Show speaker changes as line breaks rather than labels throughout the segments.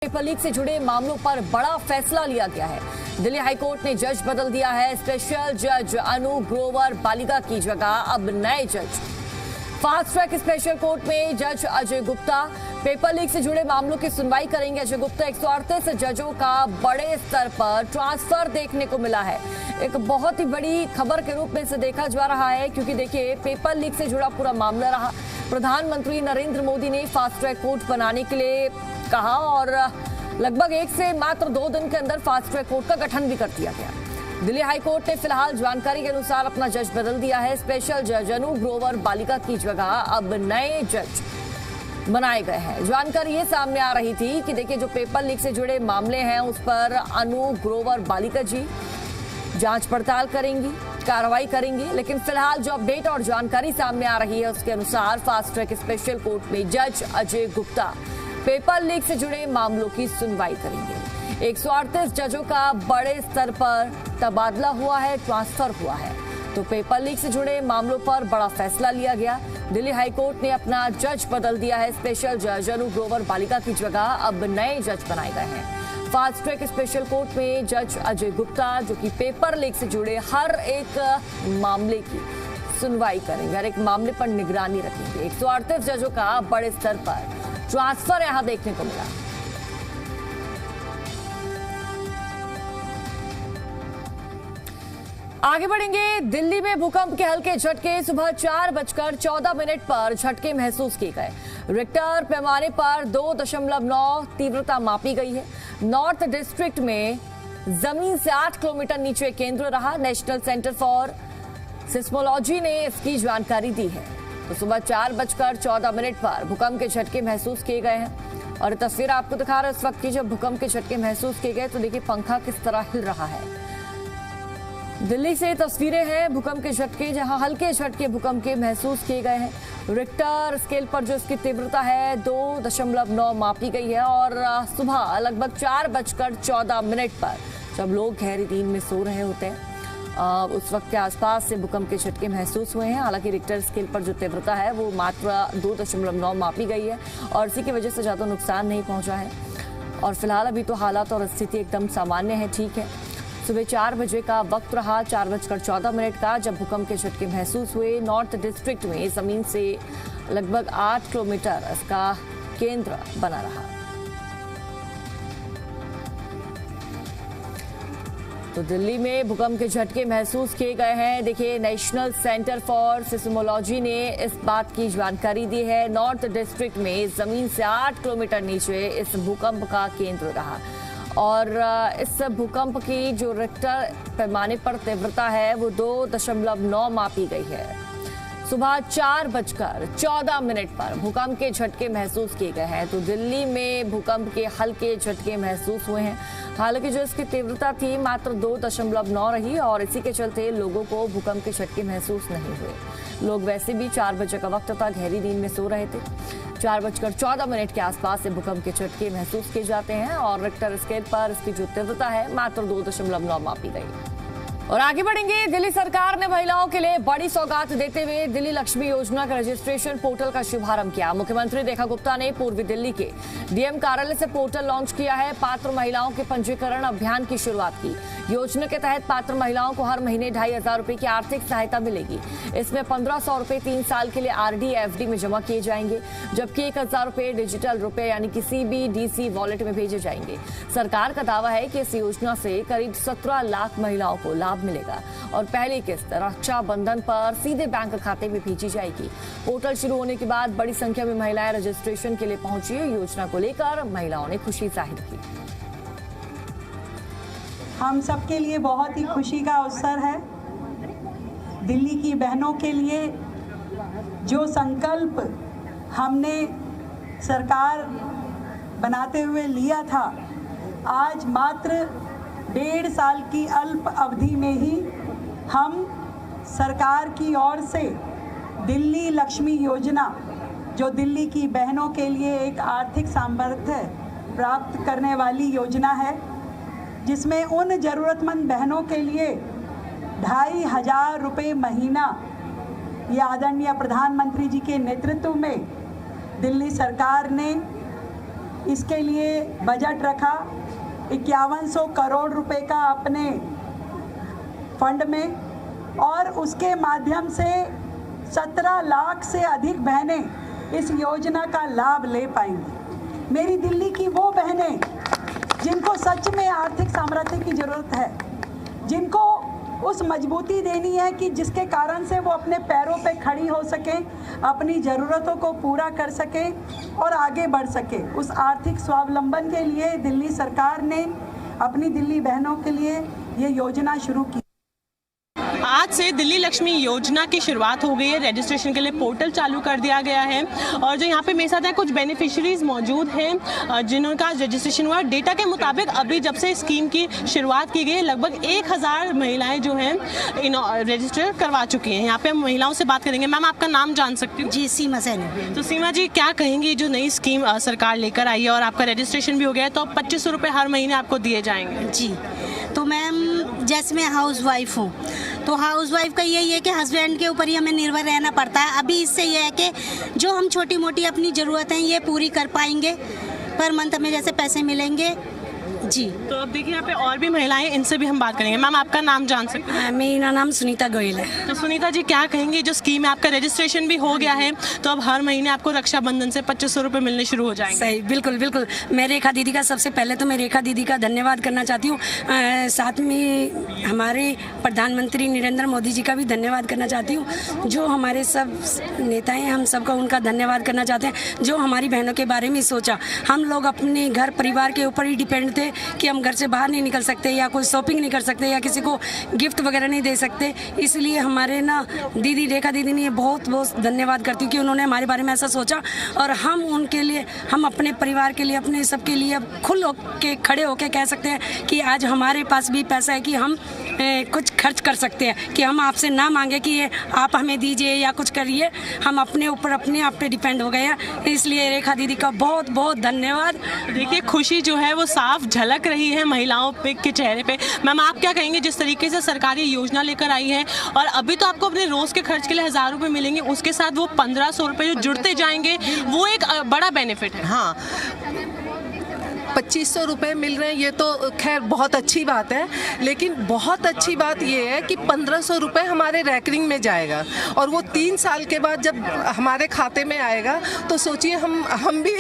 Paper leak से जुड़े मामलों पर बड़ा फैसला लिया गया है। दिल्ली हाईकोर्ट ने जज बदल दिया है। स्पेशल जज अनु ग्रोवर बालिका की जगह अब नए जज। फास्ट ट्रैक स्पेशल कोर्ट में जज अजय गुप्ता पेपर लीक से जुड़े मामलों की सुनवाई करेंगे। अजय गुप्ता 138 जजों का बड़े स्तर पर ट्रांसफर देखने को मिला है। एक बहुत ही बड़ी खबर के रूप में इसे देखा जा रहा है, क्योंकि देखिए पेपर लीक से जुड़ा पूरा मामला रहा। प्रधानमंत्री नरेंद्र मोदी ने फास्ट ट्रैक कोर्ट बनाने के लिए कहा और लगभग 1 से मात्र 2 दिन के अंदर फास्ट ट्रैक कोर्ट का गठन भी कर दिया गया। दिल्ली हाईकोर्ट ने फिलहाल जानकारी के अनुसार अपना जज बदल दिया है। स्पेशल जज अनु ग्रोवर बालिका की जगह अब नए जज बनाए गए हैं। जानकारी ये सामने आ रही थी कि देखिए जो पेपर लीक से जुड़े मामले हैं उस पर अनु ग्रोवर बालिका जी जांच पड़ताल करेंगी, कार्रवाई करेंगी, लेकिन फिलहाल जो अपडेट और जानकारी सामने आ रही है उसके अनुसार फास्ट ट्रैक स्पेशल कोर्ट में जज अजय गुप्ता पेपर लीक से जुड़े मामलों की सुनवाई करेंगे। 138 जजों का बड़े स्तर पर तबादला हुआ है, ट्रांसफर हुआ है। तो पेपर लीक से जुड़े मामलों पर बड़ा फैसला लिया गया। दिल्ली हाईकोर्ट ने अपना जज बदल दिया है। स्पेशल जज अनु ग्रोवर बालिका की जगह अब नए जज बनाए गए हैं। फास्ट ट्रैक स्पेशल कोर्ट में जज अजय गुप्ता जो कि पेपर लीक से जुड़े हर एक मामले की सुनवाई करेंगे, हर एक मामले पर निगरानी रखेंगे। 138 जजों का बड़े स्तर पर ट्रांसफर यहां देखने को मिला। आगे बढ़ेंगे। दिल्ली में भूकंप के हल्के झटके सुबह 4:14 पर झटके महसूस किए गए। रिक्टर पैमाने पर 2.9 तीव्रता मापी गई है। नॉर्थ डिस्ट्रिक्ट में जमीन से 8 किलोमीटर नीचे केंद्र रहा। नेशनल सेंटर फॉर सिस्मोलॉजी ने इसकी जानकारी दी है। तो सुबह 4:14 पर भूकंप के झटके महसूस किए गए हैं और तस्वीर आपको दिखा रहे हैं इस वक्त की। जब भूकंप के झटके महसूस किए गए तो देखिए पंखा किस तरह हिल रहा है। दिल्ली से तस्वीरें हैं भूकंप के झटके, जहां हल्के झटके भूकंप के महसूस किए गए हैं। रिक्टर स्केल पर जो इसकी तीव्रता है 2.9 मापी गई है और सुबह लगभग 4:14 पर जब लोग गहरी नींद में सो रहे होते हैं उस वक्त के आसपास से भूकंप के झटके महसूस हुए हैं। हालांकि रिक्टर स्केल पर जो तीव्रता है वो मात्र 2.9 मापी गई है और इसी की वजह से ज्यादा नुकसान नहीं पहुंचा है। और फिलहाल अभी तो हालात और स्थिति एकदम सामान्य है, ठीक है। सुबह 4 बजे का वक्त रहा, 4:14 का, जब भूकंप के झटके महसूस हुए। नॉर्थ डिस्ट्रिक्ट में जमीन से लगभग 8 किलोमीटर इसका केंद्र बना रहा। तो दिल्ली में भूकंप के झटके महसूस किए गए हैं। देखिए नेशनल सेंटर फॉर सिस्मोलॉजी ने इस बात की जानकारी दी है। नॉर्थ डिस्ट्रिक्ट में जमीन से 8 किलोमीटर नीचे इस भूकंप का केंद्र रहा और इस भूकंप की जो रिक्टर पैमाने पर तीव्रता है वो 2.9 मापी गई है। सुबह 4:14 पर भूकंप के झटके महसूस किए गए हैं। तो दिल्ली में भूकंप के हल्के झटके महसूस हुए हैं। हालांकि जो इसकी तीव्रता थी मात्र 2.9 रही और इसी के चलते लोगों को भूकंप के झटके महसूस नहीं हुए। लोग वैसे भी 4 बजे का वक्त था, गहरी नींद में सो रहे थे। 4:14 के आसपास से भूकंप के झटके महसूस किए जाते हैं और रिक्टर स्केल पर इसकी जो तीव्रता है मात्र 2.9 मापी गई। और आगे बढ़ेंगे। दिल्ली सरकार ने महिलाओं के लिए बड़ी सौगात देते हुए दिल्ली लक्ष्मी योजना के रजिस्ट्रेशन पोर्टल का शुभारंभ किया। मुख्यमंत्री रेखा गुप्ता ने पूर्वी दिल्ली के डीएम कार्यालय से पोर्टल लॉन्च किया है। पात्र महिलाओं के पंजीकरण अभियान की शुरुआत की। योजना के तहत पात्र महिलाओं को हर महीने 2,500 रुपए की आर्थिक सहायता मिलेगी। इसमें 1,500 रुपए 3 साल के लिए RD FD में जमा किए जाएंगे, जबकि 1,000 रुपए डिजिटल रुपए यानी कि CBDC वॉलेट में भेजे जाएंगे। सरकार का दावा है कि इस योजना से करीब 17 लाख महिलाओं को लाभ मिलेगा और पहली किस्त रक्षाबंधन पर सीधे बैंक खाते में भेजी जाएगी। पोर्टल शुरू होने के बाद बड़ी संख्या में महिलाएं रजिस्ट्रेशन के लिए पहुंची। योजना को लेकर महिलाओं ने खुशी जाहिर की।
हम सबके लिए बहुत ही खुशी का अवसर है। दिल्ली की बहनों के लिए जो संकल्प हमने सरकार बनाते हुए लिया था, आज मात्र 1.5 साल की अल्प अवधि में ही हम सरकार की ओर से दिल्ली लक्ष्मी योजना, जो दिल्ली की बहनों के लिए एक आर्थिक सामर्थ्य प्राप्त करने वाली योजना है, जिसमें उन ज़रूरतमंद बहनों के लिए 2,500 रुपये महीना, ये आदरणीय प्रधानमंत्री जी के नेतृत्व में दिल्ली सरकार ने इसके लिए बजट रखा 5100 करोड़ रुपए का अपने फंड में, और उसके माध्यम से 17 लाख से अधिक बहनें इस योजना का लाभ ले पाएंगी। मेरी दिल्ली की वो बहनें जिनको सच में आर्थिक सामर्थ्य की ज़रूरत है, जिनको उस मजबूती देनी है कि जिसके कारण से वो अपने पैरों पे खड़ी हो सके, अपनी ज़रूरतों को पूरा कर सके और आगे बढ़ सके, उस आर्थिक स्वावलंबन के लिए दिल्ली सरकार ने अपनी दिल्ली बहनों के लिए ये योजना शुरू की।
आज से दिल्ली लक्ष्मी योजना की शुरुआत हो गई है। रजिस्ट्रेशन के लिए पोर्टल चालू कर दिया गया है और जो यहाँ पे मेरे साथ है कुछ बेनिफिशरीज मौजूद हैं जिनका रजिस्ट्रेशन हुआ। डेटा के मुताबिक अभी जब से स्कीम की शुरुआत की गई है लगभग 1000 महिलाएं जो हैं रजिस्टर करवा चुकी हैं। यहाँ पे हम महिलाओं से बात करेंगे। मैम, आपका नाम जान सकती हूँ?
जी, सीमा सैनी।
तो सीमा जी, क्या कहेंगी जो नई स्कीम सरकार लेकर आई है और आपका रजिस्ट्रेशन भी हो गया है, तो 2500 रुपये हर महीने आपको दिए जाएंगे?
जी, तो मैम जैसे मैं हाउस वाइफ हूँ, तो हाउस वाइफ का यही है कि हस्बैंड के ऊपर ही हमें निर्भर रहना पड़ता है। अभी इससे ये है कि जो हम छोटी मोटी अपनी ज़रूरतें ये पूरी कर पाएंगे, पर मंथ हमें जैसे पैसे मिलेंगे। जी,
तो अब देखिए यहाँ पे और भी महिलाएं, इनसे भी हम बात करेंगे। मैम, आपका नाम जान सकते हैं?
मेरा नाम सुनीता गोयल है।
तो सुनीता जी, क्या कहेंगे जो स्कीम है, आपका रजिस्ट्रेशन भी हो गया है तो अब हर महीने आपको रक्षाबंधन से 2500 रुपये मिलने शुरू हो जाएंगे?
सही, बिल्कुल बिल्कुल। मैं रेखा दीदी का सबसे पहले तो मैं रेखा दीदी का धन्यवाद करना चाहती हूँ। साथ में हमारे प्रधानमंत्री नरेंद्र मोदी जी का भी धन्यवाद करना चाहती हूँ। जो हमारे सब नेता हैं, हम सबका उनका धन्यवाद करना चाहते हैं जो हमारी बहनों के बारे में सोचा। हम लोग अपने घर परिवार के ऊपर ही डिपेंड थे कि हम घर से बाहर नहीं निकल सकते या कोई शॉपिंग नहीं कर सकते या किसी को गिफ्ट वगैरह नहीं दे सकते। इसलिए हमारे ना दीदी रेखा दीदी ने बहुत बहुत धन्यवाद करती हूँ कि उन्होंने हमारे बारे में ऐसा सोचा और हम उनके लिए, हम अपने परिवार के लिए, अपने सबके लिए खुल होके खड़े होके कह सकते हैं कि आज हमारे पास भी पैसा है कि हम कुछ खर्च कर सकते हैं, कि हम आपसे ना मांगे कि ये आप हमें दीजिए या कुछ करिए। हम अपने ऊपर अपने आप पे डिपेंड हो गए हैं। इसलिए रेखा दीदी का बहुत बहुत धन्यवाद।
देखिए, खुशी जो है वो साफ झलक रही है महिलाओं के चेहरे पे। मैम, आप क्या कहेंगे जिस तरीके से सरकार ये योजना लेकर आई है और अभी तो आपको अपने रोज के खर्च के लिए 1000 रुपये मिलेंगे, उसके साथ वो 1500 रुपये जो जुड़ते जाएंगे वो एक बड़ा बेनिफिट है।
हाँ, 2500 रुपये मिल रहे हैं, ये तो खैर बहुत अच्छी बात है, लेकिन बहुत अच्छी बात ये है कि 1500 रुपये हमारे रैकरिंग में जाएगा और वो 3 साल के बाद जब हमारे खाते में आएगा तो सोचिए हम भी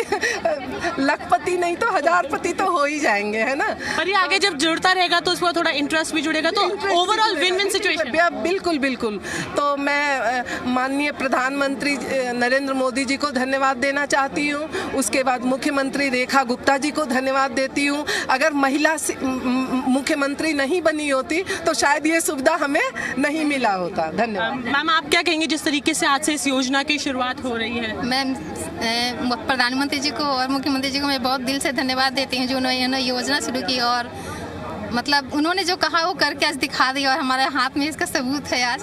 लखपति नहीं तो हजारपति तो हो ही जाएंगे, है ना।
पर ये आगे जब जुड़ता रहेगा तो उसमें थोड़ा इंटरेस्ट भी जुड़ेगा, तो ओवरऑल विन विन सिचुएशन।
बिल्कुल बिल्कुल। तो मैं माननीय प्रधानमंत्री नरेंद्र मोदी जी को धन्यवाद देना चाहती हूँ। उसके बाद मुख्यमंत्री रेखा गुप्ता जी को धन्यवाद देती हूँ। अगर महिला मुख्यमंत्री नहीं बनी होती तो शायद ये सुविधा हमें नहीं मिला होता। धन्यवाद।
मैम, आप क्या कहेंगे जिस तरीके से आज से इस योजना की शुरुआत हो रही है?
मैम, प्रधानमंत्री जी को और मुख्यमंत्री जी को मैं बहुत दिल से धन्यवाद देती हूँ जो उन्होंने योजना शुरू की और मतलब उन्होंने जो कहा वो करके आज दिखा दी और हमारे हाथ में इसका सबूत है आज।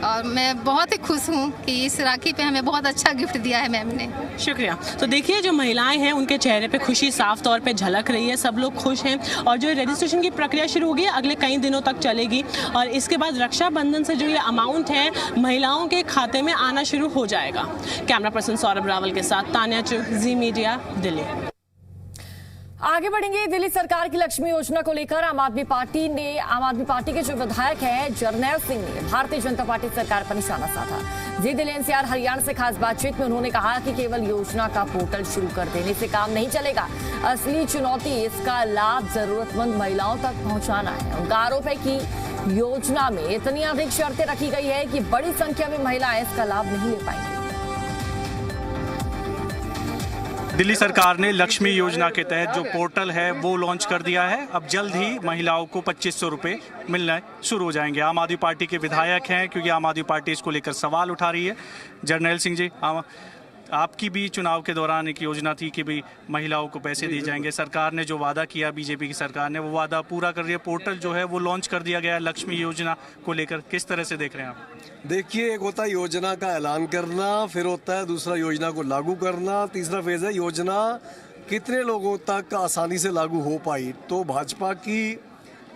और मैं बहुत ही खुश हूँ कि इस राखी पे हमें बहुत अच्छा गिफ्ट दिया है मैम ने।
शुक्रिया। तो देखिए, जो महिलाएं हैं उनके चेहरे पे खुशी साफ तौर पे झलक रही है, सब लोग खुश हैं और जो रजिस्ट्रेशन की प्रक्रिया शुरू होगी अगले कई दिनों तक चलेगी और इसके बाद रक्षाबंधन से जो ये अमाउंट है महिलाओं के खाते में आना शुरू हो जाएगा। कैमरा पर्सन सौरभ रावल के साथ तान्या चुग, जी मीडिया, दिल्ली।
आगे बढ़ेंगे। दिल्ली सरकार की लक्ष्मी योजना को लेकर आम आदमी पार्टी के जो विधायक हैं जरनैल सिंह ने भारतीय जनता पार्टी सरकार पर निशाना साधा। जी दिल्ली एनसीआर हरियाणा से खास बातचीत में उन्होंने कहा कि केवल योजना का पोर्टल शुरू कर देने से काम नहीं चलेगा, असली चुनौती इसका लाभ जरूरतमंद महिलाओं तक पहुंचाना है। उनका आरोप है कि योजना में इतनी अधिक शर्तें रखी गई है कि बड़ी संख्या में महिलाएं इसका लाभ नहीं ले पाएंगी।
दिल्ली सरकार ने लक्ष्मी योजना के तहत जो पोर्टल है वो लॉन्च कर दिया है। अब जल्द ही महिलाओं को 2500 रुपये मिलना शुरू हो जाएंगे। आम आदमी पार्टी के विधायक हैं क्योंकि आम आदमी पार्टी इसको लेकर सवाल उठा रही है। जरनैल सिंह जी, आपकी भी चुनाव के दौरान एक योजना थी कि भाई महिलाओं को पैसे दिए जाएंगे। सरकार ने जो वादा किया, बीजेपी की सरकार ने वो वादा पूरा कर दिया। पोर्टल जो है वो लॉन्च कर दिया गया लक्ष्मी योजना को लेकर, किस तरह से देख रहे हैं आप?
देखिए, एक होता है योजना का ऐलान करना, फिर होता है दूसरा योजना को लागू करना, तीसरा फेज है योजना कितने लोगों तक आसानी से लागू हो पाई। तो भाजपा की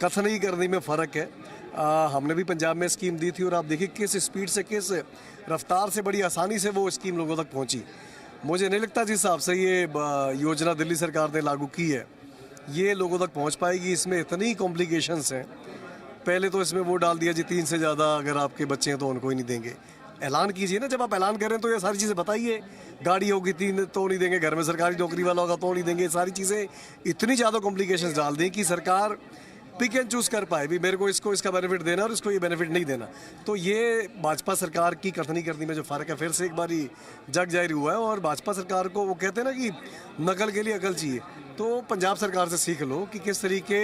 कथनी करने में फ़र्क है। हमने भी पंजाब में स्कीम दी थी और आप देखिए किस स्पीड से, किस रफ्तार से, बड़ी आसानी से वो स्कीम लोगों तक पहुंची। मुझे नहीं लगता जिस हिसाब से ये योजना दिल्ली सरकार ने लागू की है ये लोगों तक पहुंच पाएगी। इसमें इतनी कॉम्प्लिकेशंस हैं। पहले तो इसमें वो डाल दिया जी 3 से ज़्यादा अगर आपके बच्चे हैं तो उनको ही नहीं देंगे। ऐलान कीजिए ना, जब आप ऐलान करें तो ये सारी चीज़ें बताइए। गाड़ी होगी 3 तो नहीं देंगे, घर में सरकारी नौकरी वाला होगा तो नहीं देंगे। सारी चीज़ें इतनी ज़्यादा कॉम्प्लिकेशंस डाल दें कि सरकार पिक एंड चूज़ कर पाए भी मेरे को इसका बेनिफिट देना और इसको ये बेनिफिट नहीं देना। तो ये भाजपा सरकार की कथनी करनी में जो फ़र्क है फिर से एक बारी जग जाहिर हुआ है। और भाजपा सरकार को वो कहते हैं ना कि नकल के लिए अकल चाहिए, तो पंजाब सरकार से सीख लो कि किस तरीके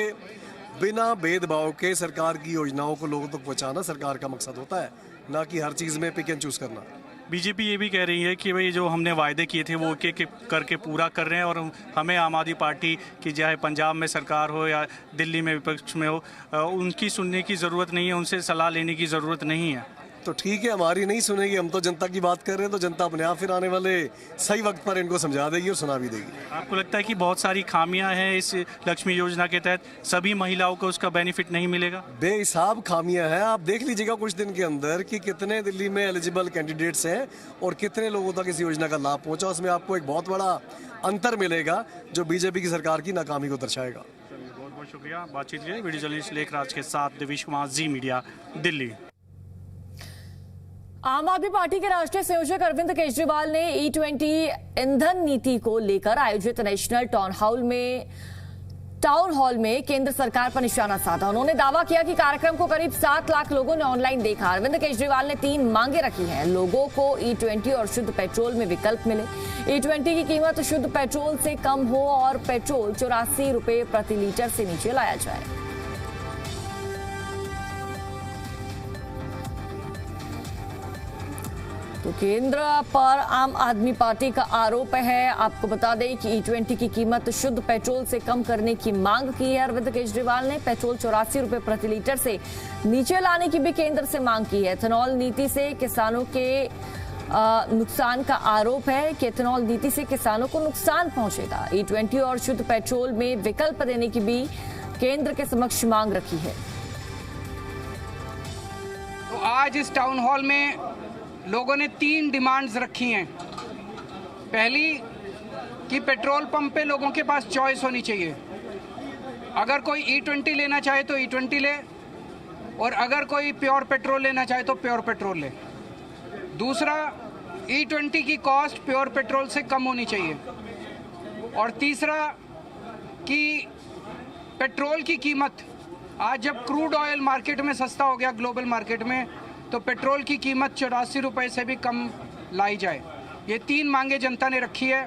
बिना भेदभाव के सरकार की योजनाओं को लोगों तक पहुँचाना सरकार का मकसद होता है, ना कि हर चीज़ में पिक एंड चूज़ करना।
बीजेपी ये भी कह रही है कि भाई जो हमने वायदे किए थे वो एक करके पूरा कर रहे हैं और हमें आम आदमी पार्टी की चाहे पंजाब में सरकार हो या दिल्ली में विपक्ष में हो उनकी सुनने की ज़रूरत नहीं है, उनसे सलाह लेने की ज़रूरत नहीं है।
तो ठीक है, हमारी नहीं सुनेगी, हम तो जनता की बात कर रहे हैं, तो जनता अपने आप फिर आने वाले सही वक्त पर इनको समझा देगी और सुना भी देगी।
आपको लगता है कि बहुत सारी खामियां हैं इस लक्ष्मी योजना के तहत, सभी महिलाओं को उसका बेनिफिट नहीं मिलेगा?
बेहिसाब खामियां हैं। आप देख लीजिएगा कुछ दिन के अंदर कि कितने दिल्ली में एलिजिबल कैंडिडेट्स हैं और कितने लोगों तक इस योजना का लाभ पहुंचा। उसमें आपको एक बहुत बड़ा अंतर मिलेगा जो बीजेपी की सरकार की नाकामी को दर्शाएगा।
बहुत बहुत शुक्रिया बातचीत के लिए। वीडियो जर्नलिस्ट लेखराज के साथ देवेश कुमार, जी मीडिया, दिल्ली।
आम आदमी पार्टी के राष्ट्रीय संयोजक अरविंद केजरीवाल ने E20 ईंधन नीति को लेकर आयोजित नेशनल टाउन हॉल में केंद्र सरकार पर निशाना साधा। उन्होंने दावा किया कि कार्यक्रम को करीब 7 लाख लोगों ने ऑनलाइन देखा। अरविंद केजरीवाल ने 3 मांगे रखी हैं। लोगों को E20 और शुद्ध पेट्रोल में विकल्प मिले, E20 की कीमत शुद्ध पेट्रोल से कम हो और पेट्रोल 84 रुपए प्रति लीटर से नीचे लाया जाए। तो केंद्र पर आम आदमी पार्टी का आरोप है। आपको बता दें कि E20 की कीमत शुद्ध पेट्रोल से कम करने की मांग की है अरविंद केजरीवाल ने। पेट्रोल 84 रुपए प्रति लीटर से नीचे लाने की भी केंद्र से मांग की है। एथेनॉल नीति से किसानों के नुकसान का आरोप है कि एथेनॉल नीति से किसानों को नुकसान पहुंचेगा। E20 और शुद्ध पेट्रोल में विकल्प देने की भी केंद्र के समक्ष मांग रखी है।
तो आज इस टाउन हॉल में लोगों ने 3 डिमांड्स रखी हैं। पहली कि पेट्रोल पंप पे लोगों के पास चॉइस होनी चाहिए। अगर कोई E20 लेना चाहे तो E20 ले, और अगर कोई प्योर पेट्रोल लेना चाहे तो प्योर पेट्रोल ले। दूसरा, E20 की कॉस्ट प्योर पेट्रोल से कम होनी चाहिए। और तीसरा कि पेट्रोल की कीमत, आज जब क्रूड ऑयल मार्केट में सस्ता हो गया ग्लोबल मार्केट में, तो पेट्रोल की कीमत 84 रुपए से भी कम लाई जाए। ये 3 मांगे जनता ने रखी है।